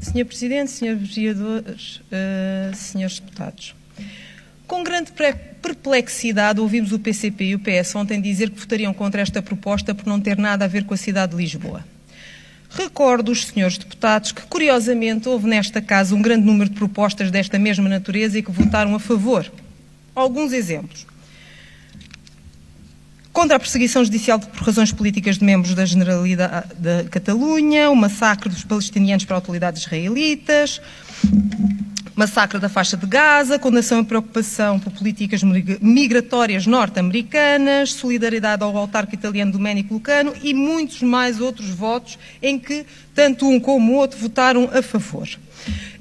Senhor Presidente, Senhores Vereadores, Senhores Deputados, com grande perplexidade ouvimos o PCP e o PS ontem dizer que votariam contra esta proposta por não ter nada a ver com a cidade de Lisboa. Recordo os senhores deputados que, curiosamente, houve nesta casa um grande número de propostas desta mesma natureza e que votaram a favor. Alguns exemplos. Contra a perseguição judicial por razões políticas de membros da Generalidade da Catalunha, o massacre dos palestinianos por autoridades israelitas, massacre da faixa de Gaza, condenação e preocupação por políticas migratórias norte-americanas, solidariedade ao autarca italiano Domenico Lucano e muitos mais outros votos em que tanto um como o outro votaram a favor.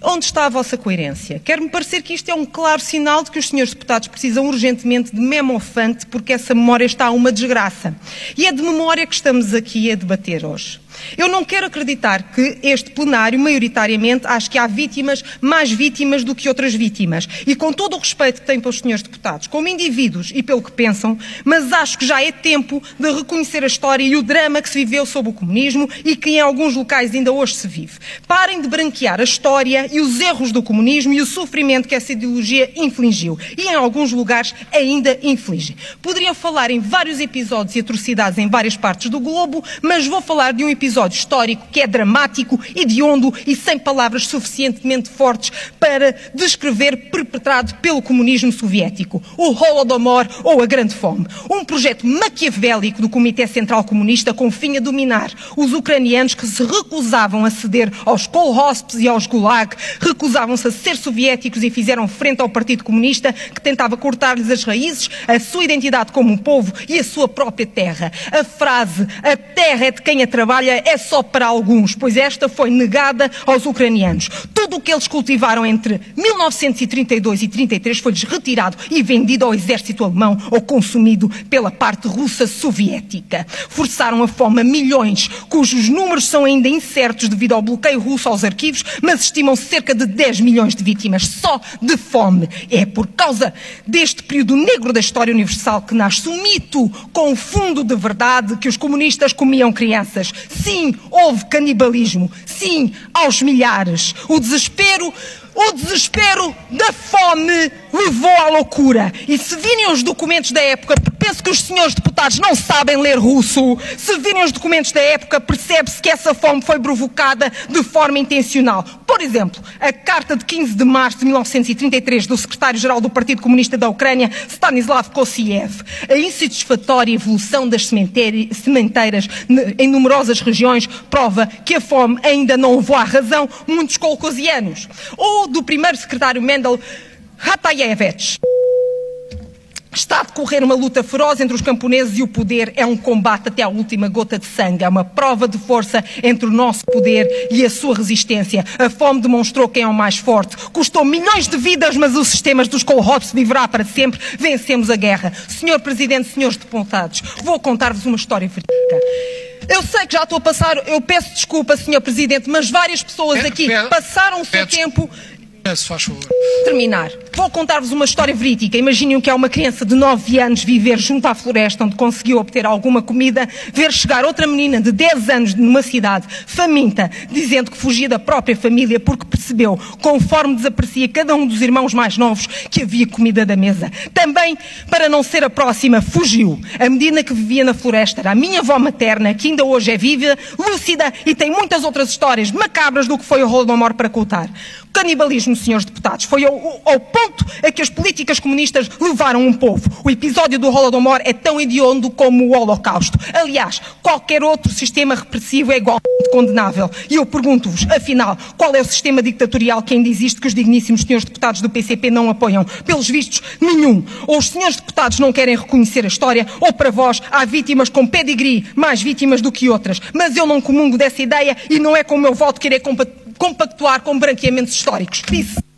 Onde está a vossa coerência? Quer-me parecer que isto é um claro sinal de que os senhores deputados precisam urgentemente de memofante porque essa memória está uma desgraça. E é de memória que estamos aqui a debater hoje. Eu não quero acreditar que este plenário, maioritariamente, acho que há vítimas, mais vítimas do que outras vítimas. E com todo o respeito que tenho pelos senhores deputados, como indivíduos e pelo que pensam, mas acho que já é tempo de reconhecer a história e o drama que se viveu sob o comunismo e que em alguns locais ainda hoje se vive. Parem de branquear a história e os erros do comunismo e o sofrimento que essa ideologia infligiu. E em alguns lugares ainda inflige. Poderia falar em vários episódios e atrocidades em várias partes do globo, mas vou falar de um episódio histórico que é dramático, hediondo e sem palavras suficientemente fortes para descrever perpetrado pelo comunismo soviético. O Holodomor ou a Grande Fome. Um projeto maquiavélico do Comitê Central Comunista com o fim a dominar os ucranianos que se recusavam a ceder aos kolhosps e aos gulag, recusavam-se a ser soviéticos e fizeram frente ao Partido Comunista que tentava cortar-lhes as raízes, a sua identidade como um povo e a sua própria terra. A frase "a terra é de quem a trabalha" é só para alguns, pois esta foi negada aos ucranianos. Tudo o que eles cultivaram entre 1932 e 1933 foi-lhes retirado e vendido ao exército alemão ou consumido pela parte russa soviética. Forçaram a fome a milhões, cujos números são ainda incertos devido ao bloqueio russo aos arquivos, mas estimam-se cerca de 10 milhões de vítimas só de fome. É por causa deste período negro da história universal que nasce um mito com fundo de verdade que os comunistas comiam crianças. Sim, houve canibalismo. Sim, aos milhares. O desespero da fome levou à loucura. E se virem os documentos da época, penso que os senhores deputados não sabem ler russo, se virem os documentos da época, percebe-se que essa fome foi provocada de forma intencional. Por exemplo, a carta de 15 de março de 1933 do secretário-geral do Partido Comunista da Ucrânia, Stanislav Kosiev, a insatisfatória evolução das sementeiras em numerosas regiões prova que a fome ainda não levou à razão muitos kolkhosianos. Ou do primeiro secretário Mendel Hatayevich. Está a decorrer uma luta feroz entre os camponeses e o poder é um combate até à última gota de sangue. É uma prova de força entre o nosso poder e a sua resistência. A fome demonstrou quem é o mais forte. Custou milhões de vidas, mas os sistemas dos kolhosps viverá para sempre. Vencemos a guerra. Senhor Presidente, senhores deputados, vou contar-vos uma história verídica. Eu sei que já estou a passar, eu peço desculpa, Senhor Presidente, mas várias pessoas aqui passaram o seu tempo... Faz favor. Terminar. Vou contar-vos uma história verídica. Imaginem o que é uma criança de 9 anos viver junto à floresta onde conseguiu obter alguma comida, ver chegar outra menina de 10 anos numa cidade faminta, dizendo que fugia da própria família porque percebeu, conforme desaparecia cada um dos irmãos mais novos, que havia comida da mesa. Também, para não ser a próxima, fugiu. A menina que vivia na floresta era a minha avó materna, que ainda hoje é viva, lúcida e tem muitas outras histórias macabras do que foi o Holodomor para contar. O canibalismo, senhores deputados, foi ao ponto a que as políticas comunistas levaram um povo. O episódio do Holodomor é tão hediondo como o Holocausto. Aliás, qualquer outro sistema repressivo é igualmente condenável. E eu pergunto-vos, afinal, qual é o sistema ditatorial que ainda existe que os digníssimos senhores deputados do PCP não apoiam? Pelos vistos, nenhum. Ou os senhores deputados não querem reconhecer a história, ou para vós há vítimas com pedigree, mais vítimas do que outras. Mas eu não comungo dessa ideia e não é com o meu voto que irei compactuar com branqueamentos históricos. Disse.